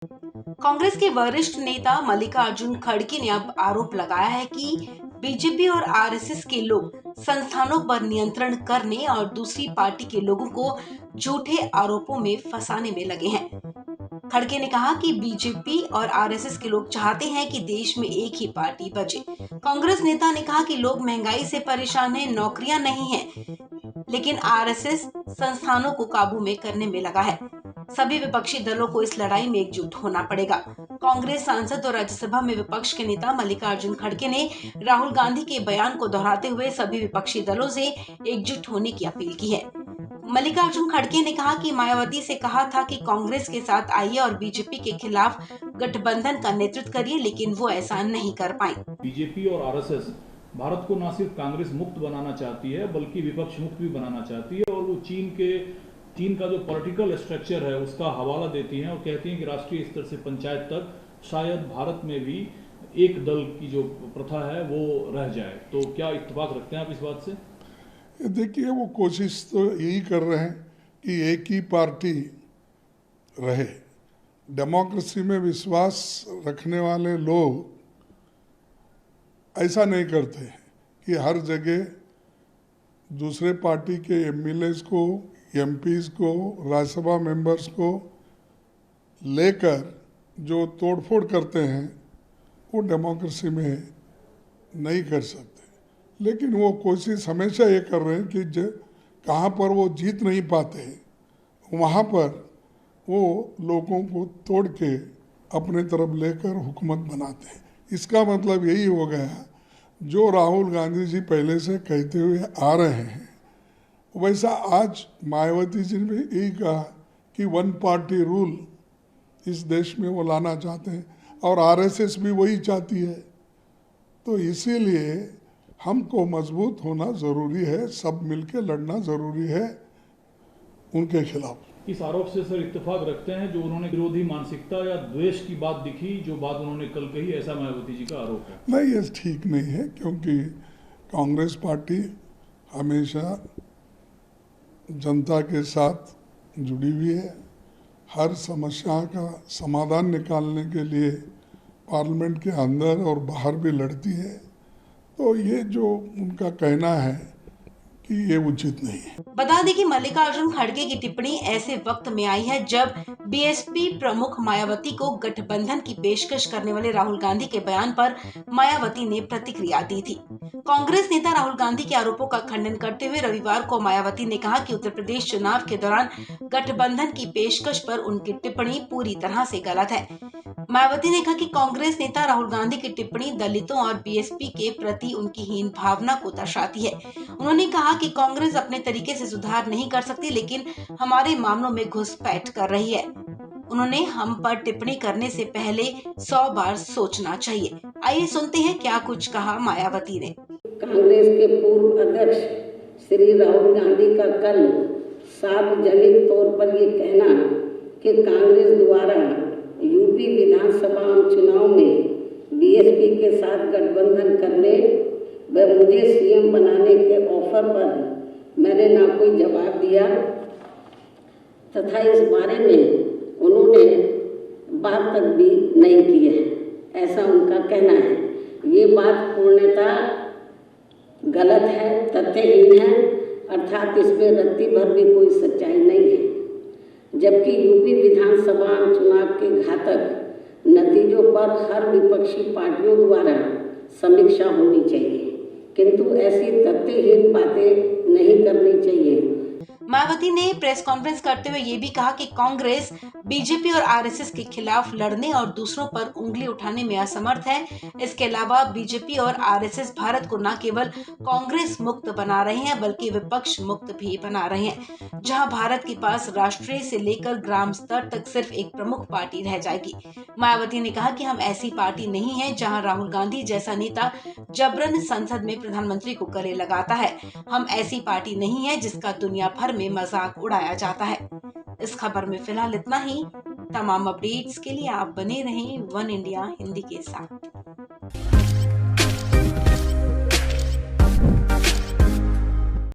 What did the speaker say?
कांग्रेस के वरिष्ठ नेता मल्लिकार्जुन खड़गे ने अब आरोप लगाया है कि बीजेपी और आरएसएस के लोग संस्थानों पर नियंत्रण करने और दूसरी पार्टी के लोगों को झूठे आरोपों में फंसाने में लगे हैं। खड़गे ने कहा कि बीजेपी और आरएसएस के लोग चाहते हैं कि देश में एक ही पार्टी बचे। कांग्रेस नेता ने कहा कि लोग महंगाई से परेशान हैं, नौकरियां नहीं हैं, लेकिन आरएसएस संस्थानों को काबू में करने में लगा है। सभी विपक्षी दलों को इस लड़ाई में एकजुट होना पड़ेगा। कांग्रेस सांसद और राज्यसभा में विपक्ष के नेता मल्लिकार्जुन खड़गे ने राहुल गांधी के बयान को दोहराते हुए सभी विपक्षी दलों से एकजुट होने की अपील की है। मल्लिकार्जुन खड़गे ने कहा कि मायावती से कहा था कि कांग्रेस के साथ आइए और बीजेपी के खिलाफ गठबंधन का नेतृत्व करिए, लेकिन वो ऐसा नहीं कर पाई। बीजेपी और आरएसएस भारत को न सिर्फ कांग्रेस मुक्त बनाना चाहती है बल्कि विपक्ष मुक्त भी बनाना चाहती है और वो चीन का जो पॉलिटिकल स्ट्रक्चर है उसका हवाला देती हैं और कहती हैं कि राष्ट्रीय स्तर से पंचायत तक शायद भारत में भी एक दल की जो प्रथा है वो रह जाए। तो क्या इत्तेफाक रखते हैं आप इस बात से? देखिए, वो कोशिश तो यही कर रहे हैं कि एक ही पार्टी रहे। डेमोक्रेसी में विश्वास रखने वाले लोग ऐसा नहीं करते कि हर जगह दूसरे पार्टी के एमएलएस को, एमपीज को, राज्यसभा मेंबर्स को लेकर जो तोड़फोड़ करते हैं वो डेमोक्रेसी में नहीं कर सकते। लेकिन वो कोशिश हमेशा ये कर रहे हैं कि कहाँ पर वो जीत नहीं पाते वहाँ पर वो लोगों को तोड़ के अपने तरफ लेकर हुकूमत बनाते हैं। इसका मतलब यही हो गया जो राहुल गांधी जी पहले से कहते हुए आ रहे हैं वैसा आज मायावती जी ने यही कहा कि वन पार्टी रूल इस देश में वो लाना चाहते हैं और आरएसएस भी वही चाहती है। तो इसीलिए हमको मजबूत होना ज़रूरी है, सब मिलके लड़ना ज़रूरी है उनके खिलाफ। इस आरोप से सर इत्तेफाक रखते हैं जो उन्होंने विरोधी मानसिकता या द्वेष की बात दिखी, जो बात उन्होंने कल कही, ऐसा मायावती जी का आरोप है? नहीं, ये ठीक नहीं है क्योंकि कांग्रेस पार्टी हमेशा जनता के साथ जुड़ी हुई है। हर समस्या का समाधान निकालने के लिए पार्लियामेंट के अंदर और बाहर भी लड़ती है। तो ये जो उनका कहना है कि ये उचित नहीं है। बता दें कि मल्लिकार्जुन खड़गे की टिप्पणी ऐसे वक्त में आई है जब बीएसपी प्रमुख मायावती को गठबंधन की पेशकश करने वाले राहुल गांधी के बयान पर मायावती ने प्रतिक्रिया दी थी। कांग्रेस नेता राहुल गांधी के आरोपों का खंडन करते हुए रविवार को मायावती ने कहा कि उत्तर प्रदेश चुनाव के दौरान गठबंधन की पेशकश पर उनकी टिप्पणी पूरी तरह से गलत है। मायावती ने कहा कि कांग्रेस नेता राहुल गांधी की टिप्पणी दलितों और बीएसपी के प्रति उनकी हीन भावना को दर्शाती है। उन्होंने कहा कि कांग्रेस अपने तरीके से सुधार नहीं कर सकती, लेकिन हमारे मामलों में घुसपैठ कर रही है। उन्होंने हम पर टिप्पणी करने से पहले 100 बार सोचना चाहिए। आइए सुनते हैं क्या कुछ कहा मायावती ने। कांग्रेस के पूर्व अध्यक्ष श्री राहुल गांधी का कल सार्वजनिक तौर पर ये कहना कि कांग्रेस द्वारा यूपी विधानसभा चुनाव में बीएसपी के साथ गठबंधन करने व मुझे सीएम बनाने के ऑफर पर मैंने ना कोई जवाब दिया तथा इस बारे में उन्होंने बात तक भी नहीं की है, ऐसा उनका कहना है। ये बात पूर्णतः गलत है, तथ्यहीन है, अर्थात इसमें रत्ती भर भी कोई सच्चाई नहीं है। जबकि यूपी विधानसभा चुनाव के घातक नतीजों पर हर विपक्षी पार्टियों द्वारा समीक्षा होनी चाहिए, किंतु ऐसी तथ्यहीन बातें नहीं करनी चाहिए। मायावती ने प्रेस कॉन्फ्रेंस करते हुए ये भी कहा कि कांग्रेस बीजेपी और आरएसएस के खिलाफ लड़ने और दूसरों पर उंगली उठाने में असमर्थ है। इसके अलावा बीजेपी और आरएसएस भारत को न केवल कांग्रेस मुक्त बना रहे हैं बल्कि विपक्ष मुक्त भी बना रहे हैं, जहां भारत के पास राष्ट्रीय से लेकर ग्राम स्तर तक सिर्फ एक प्रमुख पार्टी रह जाएगी। मायावती ने कहा कि हम ऐसी पार्टी नहीं है जहां राहुल गांधी जैसा नेता जबरन संसद में प्रधानमंत्री को गले लगाता है। हम ऐसी पार्टी नहीं है जिसका दुनिया भर में मजाक उड़ाया जाता है। इस खबर में फिलहाल इतना ही। तमाम अपडेट्स के लिए आप बने रहें वन इंडिया हिंदी के साथ।